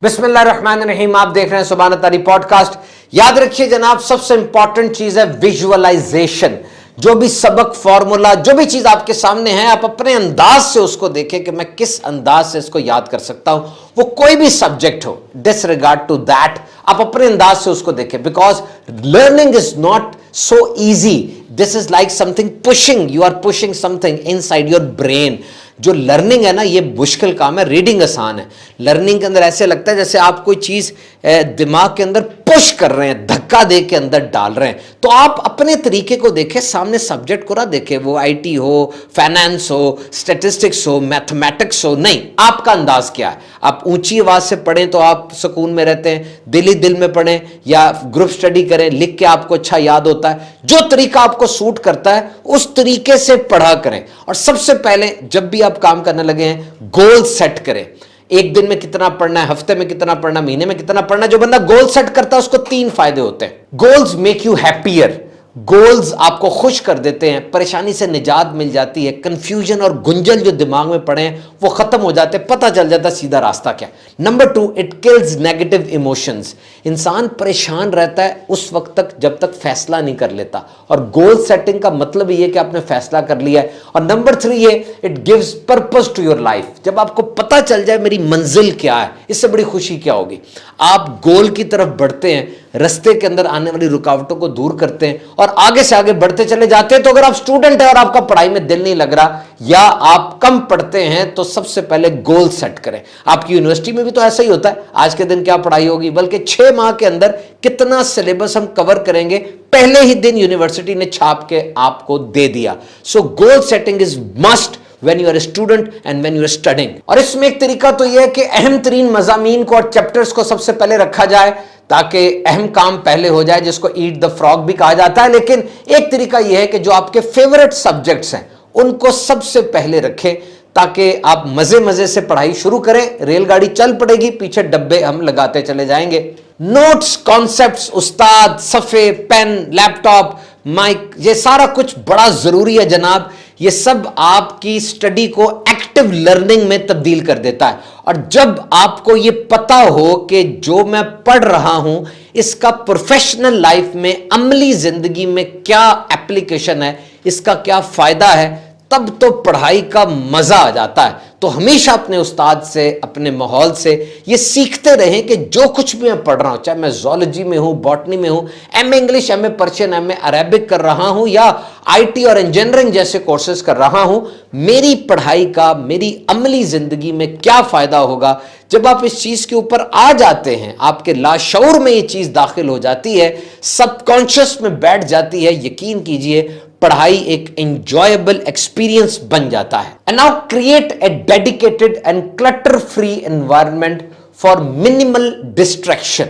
बिस्मिल्लाहिर्रहमानिर्रहीम। आप देख रहे हैं सुभान तारी पॉडकास्ट। याद रखिए जनाब, सबसे इंपॉर्टेंट चीज है विजुअलाइजेशन। जो भी सबक, फॉर्मूला, जो भी चीज आपके सामने है, आप अपने अंदाज से उसको देखें कि मैं किस अंदाज से इसको याद कर सकता हूं। वो कोई भी सब्जेक्ट हो, डिसरिगार्ड टू दैट, आप अपने अंदाज से उसको देखें। Because learning is not so easy. This is like something pushing, you are pushing something inside your brain. जो लर्निंग है ना, ये मुश्किल काम है, रीडिंग आसान है। लर्निंग के अंदर ऐसे लगता है जैसे आप कोई चीज दिमाग के अंदर पुश कर रहे हैं, धक्का दे के अंदर डाल रहे हैं। तो आप अपने तरीके को देखें, सामने सब्जेक्ट को ना देखें, वो आईटी हो, फाइनेंस हो, स्टैटिस्टिक्स हो, मैथमेटिक्स हो, नहीं, आपका अंदाज क्या है। आप ऊंची आवाज से पढ़ें तो आप सुकून में रहते हैं, दिल ही दिल में पढ़ें या ग्रुप स्टडी करें, लिख के आपको अच्छा याद होता है। जो तरीका आपको सूट करता है उस तरीके से पढ़ा करें। और सबसे पहले जब भी आप काम करने लगे हैं, गोल सेट करें। एक दिन में कितना पढ़ना है, हफ्ते में कितना पढ़ना, महीने में कितना पढ़ना। जो बंदा गोल सेट करता है उसको 3 फायदे होते हैं। Goals make you happier. Goals आपको खुश कर देते हैं, परेशानी से निजात मिल जाती है, कंफ्यूजन और गुंजल जो दिमाग में पड़े हैं वो खत्म हो जाते हैं, पता चल जाता है सीधा रास्ता क्या। Number 2, it kills negative emotions. इंसान परेशान रहता है उस वक्त तक जब तक फैसला नहीं कर लेता, और गोल सेटिंग का मतलब ये कि आपने फैसला कर लिया है। और नंबर 3 ये, it gives purpose to your life. जब आपको पता चल जाए मेरी मंजिल क्या है, इससे बड़ी खुशी क्या होगी। आप गोल की तरफ बढ़ते हैं, रास्ते के अंदर आने वाली रुकावटों को दूर करते हैं और आगे से आगे बढ़ते चले जाते हैं। तो अगर आप स्टूडेंट हैं और आपका पढ़ाई में दिल नहीं लग रहा या आप कम पढ़ते हैं, तो सबसे पहले गोल सेट करें। आपकी यूनिवर्सिटी में भी तो ऐसा ही होता है, आज के दिन क्या पढ़ाई होगी, बल्कि 6 माह के अंदर कितना सिलेबस हम कवर करेंगे, पहले ही दिन यूनिवर्सिटी ने छाप के आपको दे दिया। So goal setting is must when you are a student and when you are studying। और इसमें एक तरीका तो यह है कि अहम तरीन मज़ामीन को और चैप्टर्स को सबसे पहले रखा जाए ताकि अहम काम पहले हो जाए, जिसको ईट द फ्रॉग भी कहा जाता है। लेकिन एक तरीका यह है कि जो आपके फेवरेट सब्जेक्ट्स हैं उनको सबसे पहले रखें ताकि आप मजे मजे से पढ़ाई शुरू करें। रेलगाड़ी चल पड़ेगी, पीछे डब्बे हम लगाते चले जाएंगे। नोट्स, कॉन्सेप्ट्स, उस्ताद, सफ़े, पेन, लैपटॉप, माइक, ये सारा कुछ बड़ा जरूरी है जनाब। ये सब आपकी स्टडी को एक्टिव लर्निंग में तब्दील कर देता है। और जब आपको ये पता हो कि जो मैं पढ़ रहा हूं इसका प्रोफेशनल लाइफ में, अमली जिंदगी में क्या एप्लीकेशन है, इसका क्या फायदा है, तब तो पढ़ाई का मजा आ जाता है। तो हमेशा अपने उस्ताद से, अपने माहौल से ये सीखते रहें कि जो कुछ भी मैं पढ़ रहा हूं, चाहे मैं ज़ूलॉजी में हूं, बॉटनी में हूं, MA English, MA Persian, MA Arabic कर रहा हूं या आईटी और इंजीनियरिंग जैसे कोर्सेज कर रहा हूं, मेरी पढ़ाई का मेरी अमली जिंदगी में क्या फायदा होगा। जब आप इस चीज के ऊपर आ जाते हैं, आपके लाशऊर में ये चीज दाखिल हो जाती है, सबकॉन्शियस में बैठ जाती है, यकीन कीजिए पढ़ाई एक एंजॉयबल एक्सपीरियंस बन जाता है। And now create a dedicated and clutter free environment for minimal distraction.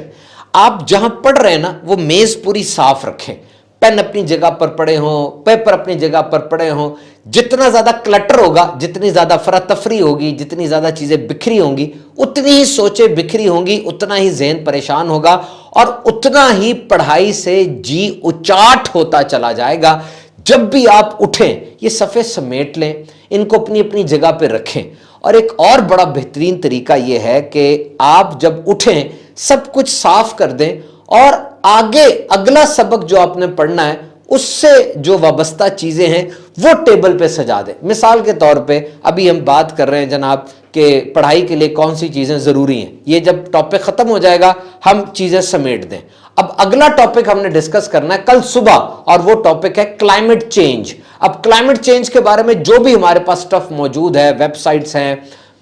आप जहां पढ़ रहे हैं ना, वो मेज पूरी साफ रखें, पेन अपनी जगह पर पड़े हों, पेपर अपनी जगह पर पड़े हों। जितना ज्यादा क्लटर होगा, जितनी ज्यादा फरातफरी होगी, जितनी ज्यादा चीजें बिखरी होंगी, उतनी ही सोचें बिखरी होंगी, उतना ही ज़हन परेशान होगा और उतना ही पढ़ाई से जी उचाट होता चला जाएगा। जब भी आप उठें, ये सफ़े समेट लें, इनको अपनी अपनी जगह पर रखें। और एक और बड़ा बेहतरीन तरीका यह है कि आप जब उठें सब कुछ साफ कर दें और आगे अगला सबक जो आपने पढ़ना है उससे जो वाबस्ता चीज़ें हैं वो टेबल पे सजा दें। मिसाल के तौर पे अभी हम बात कर रहे हैं जनाब कि पढ़ाई के लिए कौन सी चीज़ें ज़रूरी हैं। ये जब टॉपिक ख़त्म हो जाएगा हम चीज़ें समेट दें। अब अगला टॉपिक हमने डिस्कस करना है कल सुबह, और वो टॉपिक है क्लाइमेट चेंज। अब क्लाइमेट चेंज के बारे में जो भी हमारे पास स्टफ मौजूद है, वेबसाइट्स हैं,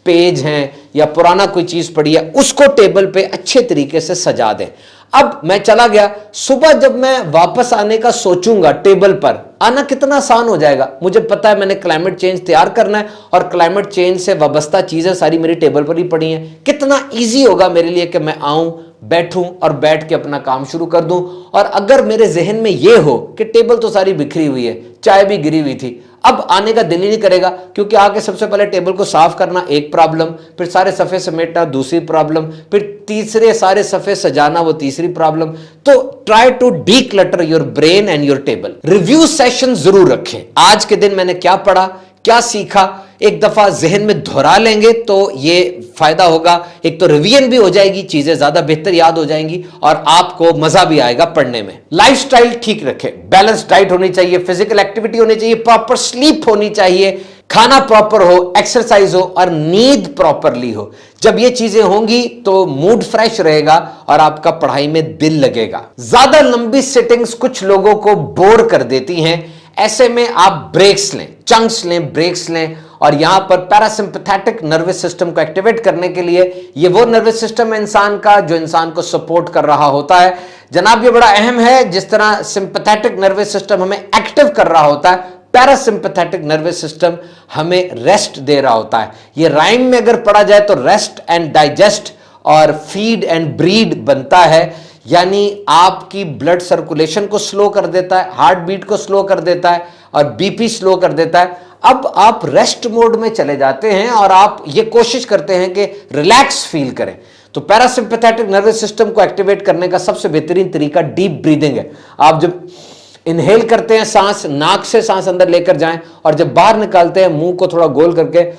पेज हैं या पुराना कोई चीज़ पड़ी है, उसको टेबल पे अच्छे तरीके से सजा दें। अब मैं चला गया, सुबह जब मैं वापस आने का सोचूंगा, टेबल पर आना कितना आसान हो जाएगा। मुझे पता है मैंने क्लाइमेट चेंज तैयार करना है और क्लाइमेट चेंज से वाबस्ता चीज़ें सारी मेरी टेबल पर ही पड़ी हैं। कितना ईजी होगा मेरे लिए कि मैं आऊं, बैठूं और बैठ के अपना काम शुरू कर दूं। और अगर मेरे जहन में यह हो कि टेबल तो सारी बिखरी हुई है, चाय भी गिरी हुई थी, अब आने का दिल ही नहीं करेगा, क्योंकि आके सबसे पहले टेबल को साफ करना एक प्रॉब्लम, फिर सारे सफ़े समेटना दूसरी प्रॉब्लम, फिर तीसरे सारे सफ़े सजाना वो तीसरी प्रॉब्लम। तो try to declutter your brain and your table. Review session जरूर रखें। आज के दिन मैंने क्या पढ़ा, क्या सीखा, एक दफा जहन में दोहरा लेंगे तो ये फायदा होगा। एक तो रिवीजन भी हो जाएगी, चीजें ज्यादा बेहतर याद हो जाएंगी और आपको मजा भी आएगा पढ़ने में। लाइफस्टाइल ठीक रखें, बैलेंस डाइट होनी चाहिए, फिजिकल एक्टिविटी होनी चाहिए, प्रॉपर स्लीप होनी चाहिए, खाना प्रॉपर हो, एक्सरसाइज हो और नींद प्रॉपरली हो। जब ये चीजें होंगी तो मूड फ्रेश रहेगा और आपका पढ़ाई में दिल लगेगा। ज्यादा लंबी सिटिंग्स कुछ लोगों को बोर कर देती हैं, ऐसे में आप ब्रेक्स लें, चंक्स लें, ब्रेक्स लें। और यहां पर पैरासिम्पैथेटिक नर्वस सिस्टम को एक्टिवेट करने के लिए, ये वो नर्वस सिस्टम है इंसान का जो इंसान को सपोर्ट कर रहा होता है। जनाब ये बड़ा अहम है, जिस तरह सिंपैथेटिक नर्वस सिस्टम हमें एक्टिव कर रहा होता है, पैरासिम्पैथेटिक नर्वस सिस्टम हमें रेस्ट दे रहा होता है। ये राइम में अगर पढ़ा जाए तो रेस्ट एंड डाइजेस्ट और फीड एंड ब्रीड बनता है, यानी आपकी ब्लड सर्कुलेशन को स्लो कर देता है, हार्ट बीट को स्लो कर देता है और बीपी स्लो कर देता है। अब आप रेस्ट मोड में चले जाते हैं और आप ये कोशिश करते हैं कि रिलैक्स फील करें। तो पैरासिम्पैथेटिक नर्वस सिस्टम को एक्टिवेट करने का सबसे बेहतरीन तरीका डीप ब्रीदिंग है। आप जब इनहेल करते हैं सांस, नाक से सांस अंदर लेकर जाएं और जब बाहर निकालते हैं मुंह को थोड़ा गोल करके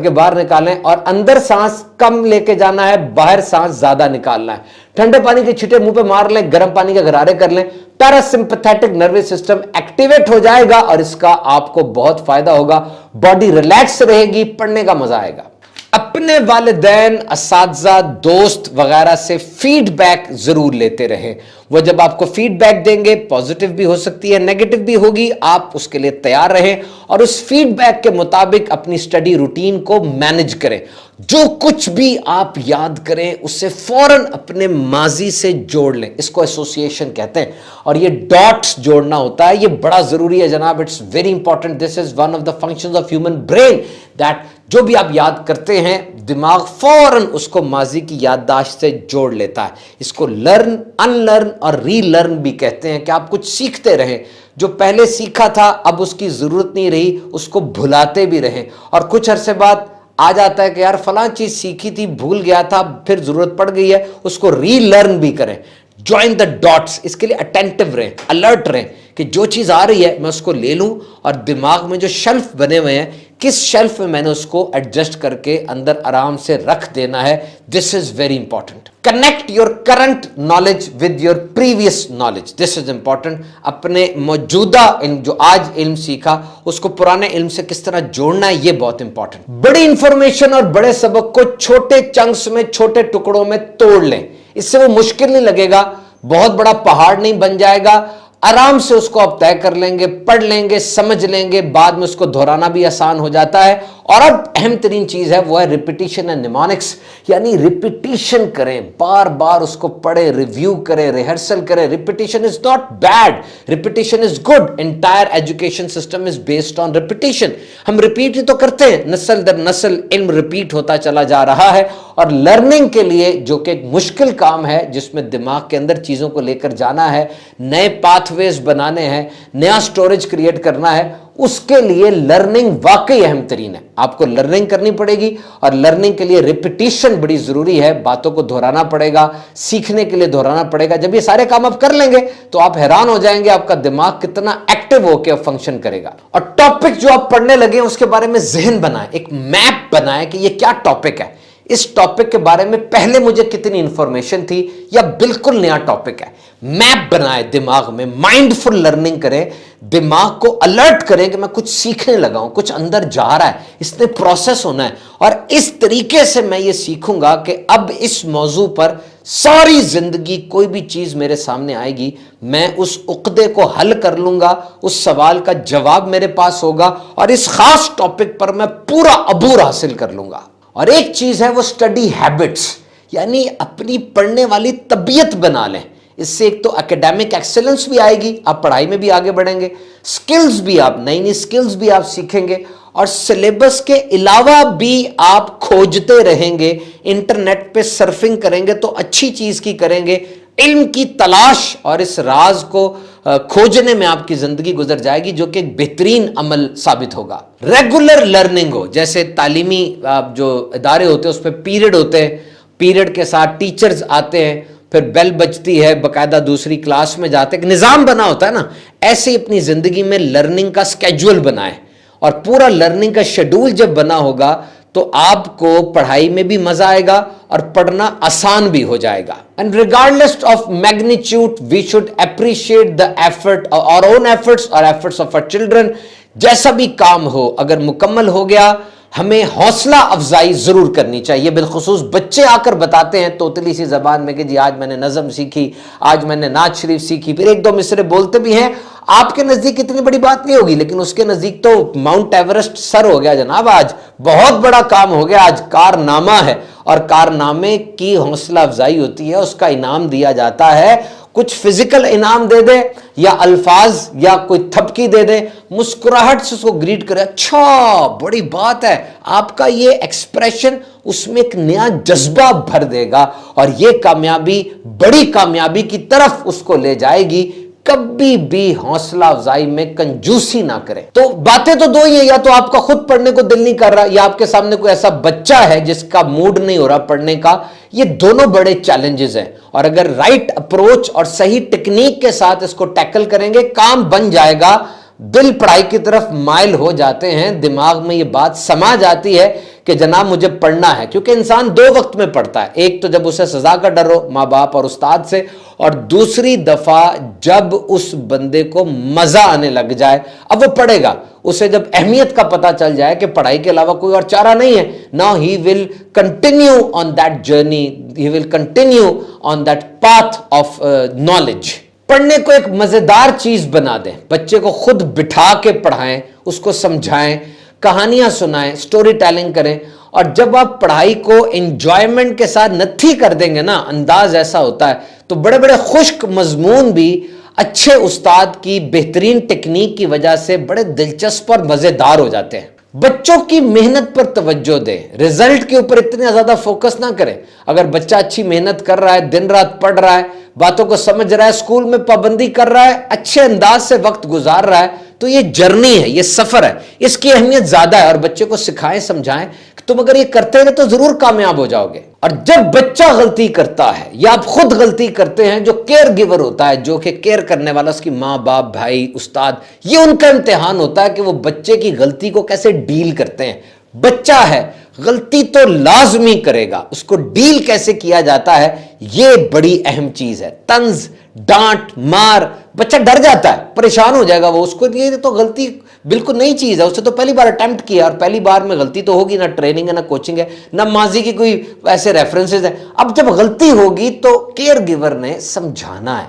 बाहर निकालें और अंदर सांस कम लेके जाना है, बाहर सांस ज्यादा निकालना है। ठंडे पानी के छींटे मुंह पे मार लें, गर्म पानी के गरारे कर लें, पैरासिम्पैथेटिक नर्वस सिस्टम एक्टिवेट हो जाएगा और इसका आपको बहुत फायदा होगा। बॉडी रिलैक्स रहेगी, पढ़ने का मजा आएगा। अपने वालिदैन, असातिज़ा, दोस्त वगैरह से फीडबैक जरूर लेते रहें। वो जब आपको फीडबैक देंगे, पॉजिटिव भी हो सकती है, नेगेटिव भी होगी, आप उसके लिए तैयार रहें और उस फीडबैक के मुताबिक अपनी स्टडी रूटीन को मैनेज करें। जो कुछ भी आप याद करें उससे फौरन अपने माजी से जोड़ लें, इसको एसोसिएशन कहते हैं। और ये डॉट्स जोड़ना होता है, ये बड़ा जरूरी है जनाब, it's very important. This is one of the functions of human brain, that जो भी आप याद करते हैं दिमाग फौरन उसको माजी की याददाश्त से जोड़ लेता है। इसको लर्न, अनलर्न और रीलर्न भी कहते हैं कि आप कुछ सीखते रहें, जो पहले सीखा था अब उसकी जरूरत नहीं रही उसको भुलाते भी रहें। और कुछ अरसे बाद आ जाता है कि यार फलां चीज सीखी थी, भूल गया था, फिर जरूरत पड़ गई है, उसको रीलर्न भी करें। ज्वाइन द डॉट्स, इसके लिए अटेंटिव रहें, अलर्ट रहें कि जो चीज आ रही है मैं उसको ले लूं और दिमाग में जो शेल्फ बने हुए हैं, किस शेल्फ में मैंने उसको एडजस्ट करके अंदर आराम से रख देना है। This is very important. Connect your current knowledge with your previous knowledge, this is important. अपने मौजूदा जो आज इल्म सीखा उसको पुराने इल्म से किस तरह जोड़ना है, ये बहुत इंपॉर्टेंट। बड़ी इंफॉर्मेशन और बड़े सबक को छोटे चंक्स में, छोटे टुकड़ों में तोड़ लें, इससे वो मुश्किल नहीं लगेगा, बहुत बड़ा पहाड़ नहीं बन जाएगा। आराम से उसको आप तय कर लेंगे, पढ़ लेंगे, समझ लेंगे, बाद में उसको दोहराना भी आसान हो जाता है। और अब अहम तरीन चीज है वो है रिपीटिशन एंड निमोनिक्स, यानी रिपीटिशन करें, बार बार उसको पढ़ें, रिव्यू करें, रिहर्सल करें। Repetition is not bad, repetition is good. Entire education system is based on repetition. हम रिपीट ही तो करते हैं, नस्ल दर नस्ल इल्म रिपीट होता चला जा रहा है। और लर्निंग के लिए, जो कि एक मुश्किल काम है जिसमें दिमाग के अंदर चीजों को लेकर जाना है, नए पाथवेज बनाने हैं, नया स्टोरेज क्रिएट करना है, उसके लिए लर्निंग वाकई अहम तरीन है। आपको लर्निंग करनी पड़ेगी और लर्निंग के लिए रिपीटिशन बड़ी जरूरी है। बातों को दोहराना पड़ेगा, सीखने के लिए दोहराना पड़ेगा। जब ये सारे काम आप कर लेंगे तो आप हैरान हो जाएंगे आपका दिमाग कितना एक्टिव होकर फंक्शन करेगा। और टॉपिक जो आप पढ़ने लगे उसके बारे में जहन बनाएं, एक मैप बनाएं कि ये क्या टॉपिक है, इस टॉपिक के बारे में पहले मुझे कितनी इंफॉर्मेशन थी या बिल्कुल नया टॉपिक है। मैप बनाए दिमाग में, माइंडफुल लर्निंग करें, दिमाग को अलर्ट करें कि मैं कुछ सीखने लगा हूं, कुछ अंदर जा रहा है, इसने प्रोसेस होना है और इस तरीके से मैं ये सीखूंगा कि अब इस मौजू पर सारी जिंदगी कोई भी चीज मेरे सामने आएगी, मैं उस उक्दे को हल कर लूंगा, उस सवाल का जवाब मेरे पास होगा और इस खास टॉपिक पर मैं पूरा अबूर हासिल कर लूंगा। और एक चीज है वो स्टडी हैबिट्स, यानी अपनी पढ़ने वाली तबीयत बना लें। इससे एक तो एकेडमिक एक्सेलेंस भी आएगी, आप पढ़ाई में भी आगे बढ़ेंगे, स्किल्स भी, आप नई नई स्किल्स भी आप सीखेंगे और सिलेबस के अलावा भी आप खोजते रहेंगे, इंटरनेट पे सर्फिंग करेंगे तो अच्छी चीज की करेंगे, इल्म की तलाश और इस राज को खोजने में आपकी जिंदगी गुजर जाएगी, जो कि एक बेहतरीन अमल साबित होगा। रेगुलर लर्निंग हो, जैसे तालीमी जो इदारे होते हैं उस पर पीरियड होते हैं, पीरियड के साथ टीचर्स आते हैं, फिर बेल बजती है, बकायदा दूसरी क्लास में जाते हैं, निज़ाम बना होता है ना, ऐसे ही अपनी जिंदगी में लर्निंग का स्केड्यूल बनाएं और पूरा लर्निंग का शेड्यूल जब बना होगा तो आपको पढ़ाई में भी मजा आएगा और पढ़ना आसान भी हो जाएगा। And regardless of magnitude we should appreciate the effort, our own efforts और एफर्ट्स ऑफ आवर चिल्ड्रन। जैसा भी काम हो, अगर मुकम्मल हो गया, हमें हौसला अफजाई जरूर करनी चाहिए। बिलखुसूस बच्चे आकर बताते हैं तोतली सी जबान में कि जी आज मैंने नज़म सीखी, आज मैंने नात शरीफ सीखी, फिर एक दो मिसरे बोलते भी हैं। आपके नजदीक इतनी बड़ी बात नहीं होगी, लेकिन उसके नजदीक तो माउंट एवरेस्ट सर हो गया जनाब। आज बहुत बड़ा काम हो गया, आज कारनामा है। और कारनामे की हौसला अफजाई होती है, उसका इनाम दिया जाता है। कुछ फिजिकल इनाम दे दे या अल्फाज या कोई थपकी दे दे, मुस्कुराहट से उसको ग्रीट करे, अच्छा बड़ी बात है। आपका ये एक्सप्रेशन उसमें एक नया जज्बा भर देगा और ये कामयाबी बड़ी कामयाबी की तरफ उसको ले जाएगी। कभी भी हौसला अफजाई में कंजूसी ना करें। तो बातें तो दो ही है, या तो आपका खुद पढ़ने को दिल नहीं कर रहा, या आपके सामने कोई ऐसा बच्चा है जिसका मूड नहीं हो रहा पढ़ने का। ये दोनों बड़े चैलेंजेस हैं और अगर राइट अप्रोच और सही टेक्निक के साथ इसको टैकल करेंगे, काम बन जाएगा। दिल पढ़ाई की तरफ माइल हो जाते हैं, दिमाग में ये बात समा जाती है कि जनाब मुझे पढ़ना है। क्योंकि इंसान दो वक्त में पढ़ता है, एक तो जब उसे सजा का डर हो माँ बाप और उस्ताद से, और दूसरी दफा जब उस बंदे को मजा आने लग जाए, अब वो पढ़ेगा। उसे जब अहमियत का पता चल जाए कि पढ़ाई के अलावा कोई और चारा नहीं है, now he will continue on that journey, he will continue on that path of knowledge. पढ़ने को एक मजेदार चीज बना दें, बच्चे को खुद बिठा के पढ़ाएं, उसको समझाएं, कहानियां सुनाएं, स्टोरी टेलिंग करें। और जब आप पढ़ाई को एंजॉयमेंट के साथ नथी कर देंगे ना, अंदाज ऐसा होता है, तो बड़े बड़े खुश्क मजमून भी अच्छे उस्ताद की बेहतरीन टेक्निक की वजह से बड़े दिलचस्प और मजेदार हो जाते हैं। बच्चों की मेहनत पर तवज्जो दें, रिजल्ट के ऊपर इतने ज्यादा फोकस ना करें। अगर बच्चा अच्छी मेहनत कर रहा है, दिन रात पढ़ रहा है, बातों को समझ रहा है, स्कूल में पाबंदी कर रहा है, अच्छे अंदाज से वक्त गुजार रहा है, तो ये जर्नी है, ये सफर है, इसकी अहमियत ज्यादा है। और बच्चे को सिखाएं, समझाएं कि तुम अगर ये करते रहे तो जरूर कामयाब हो जाओगे। और जब बच्चा गलती करता है या आप खुद गलती करते हैं, जो केयर गिवर होता है, जो कि केयर करने वाला, उसकी माँ बाप भाई उस्ताद, ये उनका इम्तिहान होता है कि वो बच्चे की गलती को कैसे डील करते हैं। बच्चा है, गलती तो लाजमी करेगा, उसको डील कैसे किया जाता है ये बड़ी अहम चीज है। तंज, डांट, मार, बच्चा डर जाता है, परेशान हो जाएगा वो, उसको ये तो गलती बिल्कुल नई चीज है, उससे तो पहली बार अटेम्प्ट किया और पहली बार में गलती तो होगी, ना ट्रेनिंग है ना कोचिंग है ना माजी की कोई ऐसे रेफरेंसेस है। अब जब गलती होगी तो केयर गिवर ने समझाना है,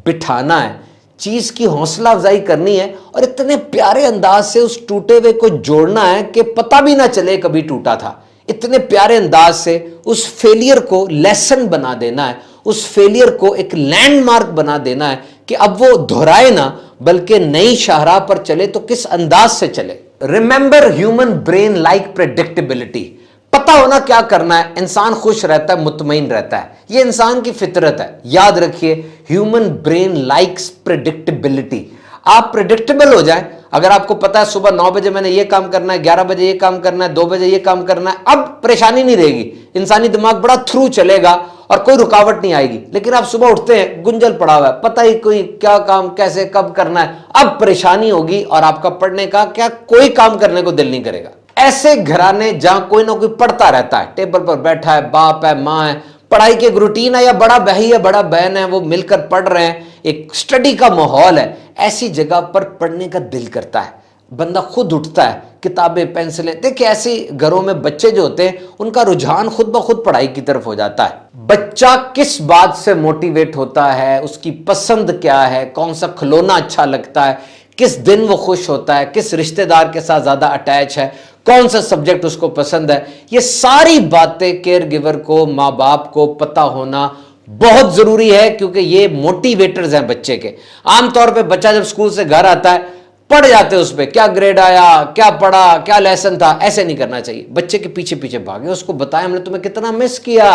बिठाना है, चीज की हौसला अफजाई करनी है और इतने प्यारे अंदाज से उस टूटे हुए को जोड़ना है कि पता भी ना चले कभी टूटा था। इतने प्यारे अंदाज से उस फेलियर को लेसन बना देना है, उस फेलियर को एक लैंडमार्क बना देना है कि अब वो दोहराए ना, बल्कि नई शाहराह पर चले तो किस अंदाज से चले। Remember human brain like predictability. पता होना क्या करना है, इंसान खुश रहता है, मुतमईन रहता है, ये इंसान की फितरत है। याद रखिए, ह्यूमन ब्रेन लाइक्स प्रेडिक्टेबिलिटी। आप प्रेडिक्टेबल हो जाएं, अगर आपको पता है सुबह 9 बजे मैंने ये काम करना है, 11 बजे ये काम करना है, 2 बजे ये काम करना है, अब परेशानी नहीं रहेगी, इंसानी दिमाग बड़ा थ्रू चलेगा और कोई रुकावट नहीं आएगी। लेकिन आप सुबह उठते हैं, गुंजल पड़ा हुआ है, पता ही कोई क्या काम कैसे कब करना है, अब परेशानी होगी और आपका पढ़ने का क्या कोई काम करने को दिल नहीं करेगा। ऐसे घराने जहां कोई ना कोई पढ़ता रहता है, टेबल पर बैठा है, बाप है, माँ है, पढ़ाई की एक रूटीन है, या बड़ा भाई है, बड़ा बहन है, वो मिलकर पढ़ रहे हैं, एक स्टडी का माहौल है, ऐसी जगह पर पढ़ने का दिल करता है, बंदा खुद उठता है, किताबें पेंसिलें। देखिए ऐसे घरों में बच्चे जो होते हैं उनका रुझान खुद ब खुद पढ़ाई की तरफ हो जाता है। बच्चा किस बात से मोटिवेट होता है, उसकी पसंद क्या है, कौन सा खिलौना अच्छा लगता है, किस दिन वो खुश होता है, किस रिश्तेदार के साथ ज्यादा अटैच है, कौन सा सब्जेक्ट उसको पसंद है, ये सारी बातें केयर गिवर को, माँ बाप को पता होना बहुत जरूरी है, क्योंकि ये मोटिवेटर्स हैं बच्चे के। आमतौर पे बच्चा जब स्कूल से घर आता है पढ़ जाते हैं उस पर, क्या ग्रेड आया, क्या पढ़ा, क्या लेसन था, ऐसे नहीं करना चाहिए। बच्चे के पीछे पीछे भागे, उसको बताएं हमने तुम्हें कितना मिस किया,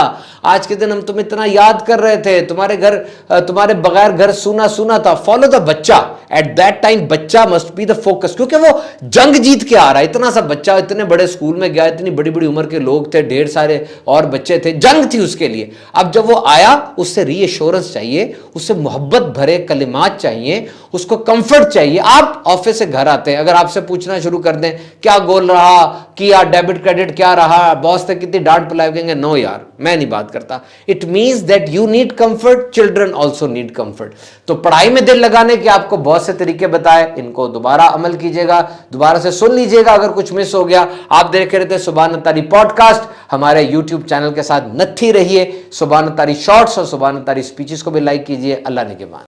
आज के दिन हम तुम्हें इतना याद कर रहे थे, तुम्हारे बगैर घर सूना सूना था। फॉलो द बच्चा एट दैट टाइम, बच्चा मस्ट बी द फोकस, क्योंकि वो जंग जीत के आ रहा है। इतना सा बच्चा इतने बड़े स्कूल में गया, इतनी बड़ी बड़ी उम्र के लोग थे, ढेर सारे और बच्चे थे, जंग थी उसके लिए। अब जब वो आया, उससे रीएश्योरेंस चाहिए, उससे मोहब्बत भरे कलिमात चाहिए, उसको कंफर्ट चाहिए। आप ऑफिस से घर आते हैं, अगर आपसे पूछना शुरू कर दें क्या गोल रहा, किया डेबिट क्रेडिट क्या रहा, बॉस से कितनी डांट पिलाई, कहेंगे नो यार मैं नहीं बात करता। It means that you need comfort, children also need comfort. तो पढ़ाई में दिल लगाने के आपको बहुत से तरीके बताए, इनको दोबारा अमल कीजिएगा, दोबारा से सुन लीजिएगा अगर कुछ मिस हो गया। आप देख रहे थे सुभान अत्तारी पॉडकास्ट, हमारे यूट्यूब चैनल के साथ नत्थी रहिए। सुभान अत्तारी शॉर्ट्स और सुभान अत्तारी स्पीचेस को भी लाइक कीजिए। अल्लाह ने के बाद।